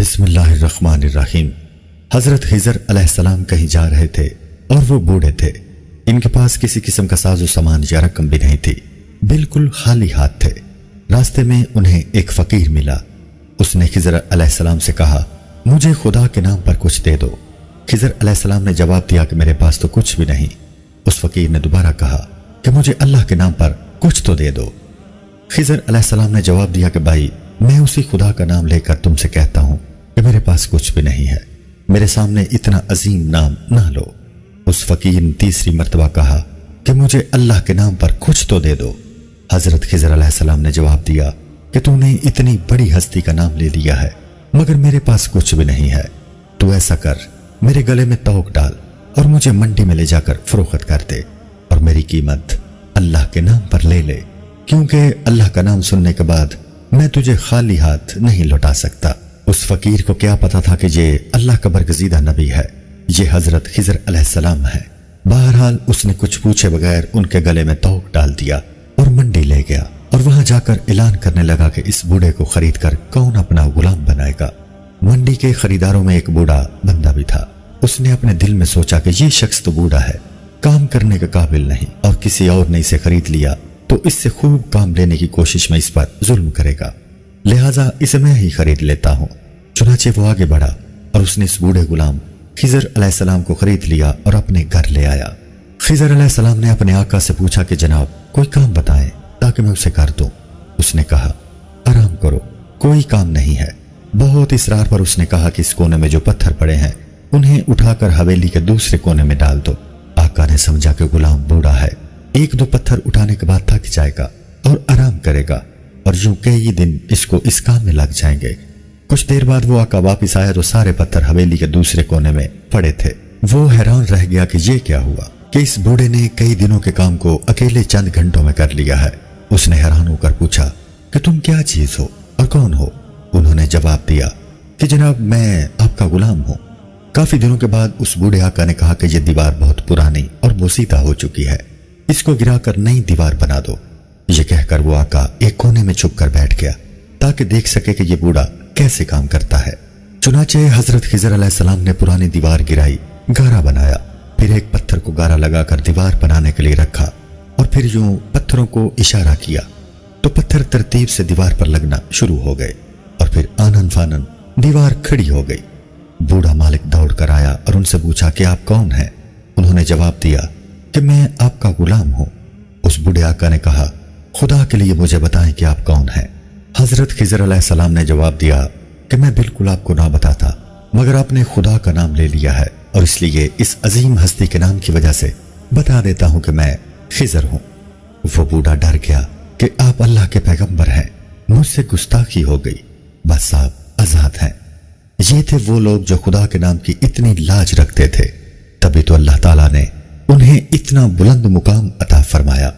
بسم اللہ الرحمن الرحیم۔ حضرت خضر علیہ السلام کہیں جا رہے تھے اور وہ بوڑھے تھے۔ ان کے پاس کسی قسم کا ساز و سامان یا رقم بھی نہیں تھی، بالکل خالی ہاتھ تھے۔ راستے میں انہیں ایک فقیر ملا۔ اس نے خضر علیہ السلام سے کہا، مجھے خدا کے نام پر کچھ دے دو۔ خضر علیہ السلام نے جواب دیا کہ میرے پاس تو کچھ بھی نہیں۔ اس فقیر نے دوبارہ کہا کہ مجھے اللہ کے نام پر کچھ تو دے دو۔ خضر علیہ السلام نے جواب دیا کہ بھائی، میں اسی خدا کا نام لے کر تم سے کہتا ہوں کہ میرے پاس کچھ بھی نہیں ہے، میرے سامنے اتنا عظیم نام نہ لو۔ اس فقیر نے تیسری مرتبہ کہا کہ مجھے اللہ کے نام پر کچھ تو دے دو۔ حضرت خضر علیہ السلام نے جواب دیا کہ تو نے اتنی بڑی ہستی کا نام لے لیا ہے مگر میرے پاس کچھ بھی نہیں ہے۔ تو ایسا کر، میرے گلے میں توق ڈال اور مجھے منڈی میں لے جا کر فروخت کر دے اور میری قیمت اللہ کے نام پر لے لے، کیونکہ اللہ کا نام سننے کے بعد میں تجھے خالی ہاتھ نہیں لوٹا سکتا۔ اس فقیر کو کیا پتا تھا کہ یہ اللہ کا برگزیدہ نبی ہے، یہ حضرت خضر علیہ السلام ہے۔ بہرحال اس نے کچھ پوچھے بغیر ان کے گلے میں توق ڈال دیا اور منڈی لے گیا اور وہاں جا کر اعلان کرنے لگا کہ اس بوڑھے کو خرید کر کون اپنا غلام بنائے گا۔ منڈی کے خریداروں میں ایک بوڑھا بندہ بھی تھا۔ اس نے اپنے دل میں سوچا کہ یہ شخص تو بوڑھا ہے، کام کرنے کے قابل نہیں، اور کسی اور نے اسے خرید لیا تو اس سے خوب کام لینے کی کوشش میں اس پر ظلم کرے گا، لہٰذا اسے میں ہی خرید لیتا ہوں۔ چنانچہ وہ آگے بڑھا اور اس نے اس بوڑھے غلام خضر علیہ السلام کو خرید لیا اور اپنے گھر لے آیا۔ خضر علیہ السلام نے اپنے آقا سے پوچھا کہ جناب کوئی کام بتائیں تاکہ میں اسے کر دوں۔ اس نے کہا، آرام کرو، کوئی کام نہیں ہے۔ بہت اصرار پر اس نے کہا کہ اس کونے میں جو پتھر پڑے ہیں انہیں اٹھا کر حویلی کے دوسرے کونے میں ڈال دو۔ آقا نے سمجھا کہ غلام بوڑھا ہے، ایک دو پتھر اٹھانے کے بعد تھک جائے گا اور آرام کرے گا، اور یوں کئی دن اس کو اس کام میں لگ جائیں گے۔ کچھ دیر بعد وہ آقا واپس آیا تو سارے پتھر حویلی کے دوسرے کونے میں پڑے تھے۔ وہ حیران رہ گیا کہ یہ کیا ہوا کہ اس بوڑھے نے کئی دنوں کے کام کو اکیلے چند گھنٹوں میں کر لیا ہے۔ اس نے حیران ہو کر پوچھا کہ تم کیا چیز ہو اور کون ہو؟ انہوں نے جواب دیا کہ جناب میں آپ کا غلام ہوں۔ کافی دنوں کے بعد اس بوڑھے آقا نے کہا کہ یہ دیوار بہت پرانی اور بوسیدہ ہو چکی ہے، اس کو گرا کر نئی دیوار بنا دو۔ یہ کہہ کر وہ آقا ایک کونے میں چھپ کر بیٹھ گیا تاکہ دیکھ سکے کہ یہ بوڑھا کیسے کام کرتا ہے۔ چنانچہ حضرت خضر علیہ السلام نے پرانی دیوار گرائی، گارا بنایا، پھر ایک پتھر کو گارا لگا کر دیوار بنانے کے لیے رکھا اور پھر یوں پتھروں کو اشارہ کیا تو پتھر ترتیب سے دیوار پر لگنا شروع ہو گئے اور پھر آنن فانن دیوار کھڑی ہو گئی۔ بوڑھا مالک دوڑ کر آیا اور ان سے پوچھا کہ آپ کون ہیں؟ انہوں نے جواب دیا کہ میں آپ کا غلام ہوں۔ اس بوڑھے آقا نے کہا، خدا کے لیے مجھے بتائیں کہ آپ کون ہیں؟ حضرت خضر علیہ السلام نے جواب دیا کہ میں بالکل آپ کو نہ بتاتا، مگر آپ نے خدا کا نام لے لیا ہے اور اس لیے اس عظیم ہستی کے نام کی وجہ سے بتا دیتا ہوں کہ میں خضر ہوں۔ وہ بوڑھا ڈر گیا کہ آپ اللہ کے پیغمبر ہیں، مجھ سے گستاخی ہو گئی، بس آپ آزاد ہیں۔ یہ تھے وہ لوگ جو خدا کے نام کی اتنی لاج رکھتے تھے، تبھی تو اللہ تعالیٰ نے انہیں اتنا بلند مقام عطا فرمایا۔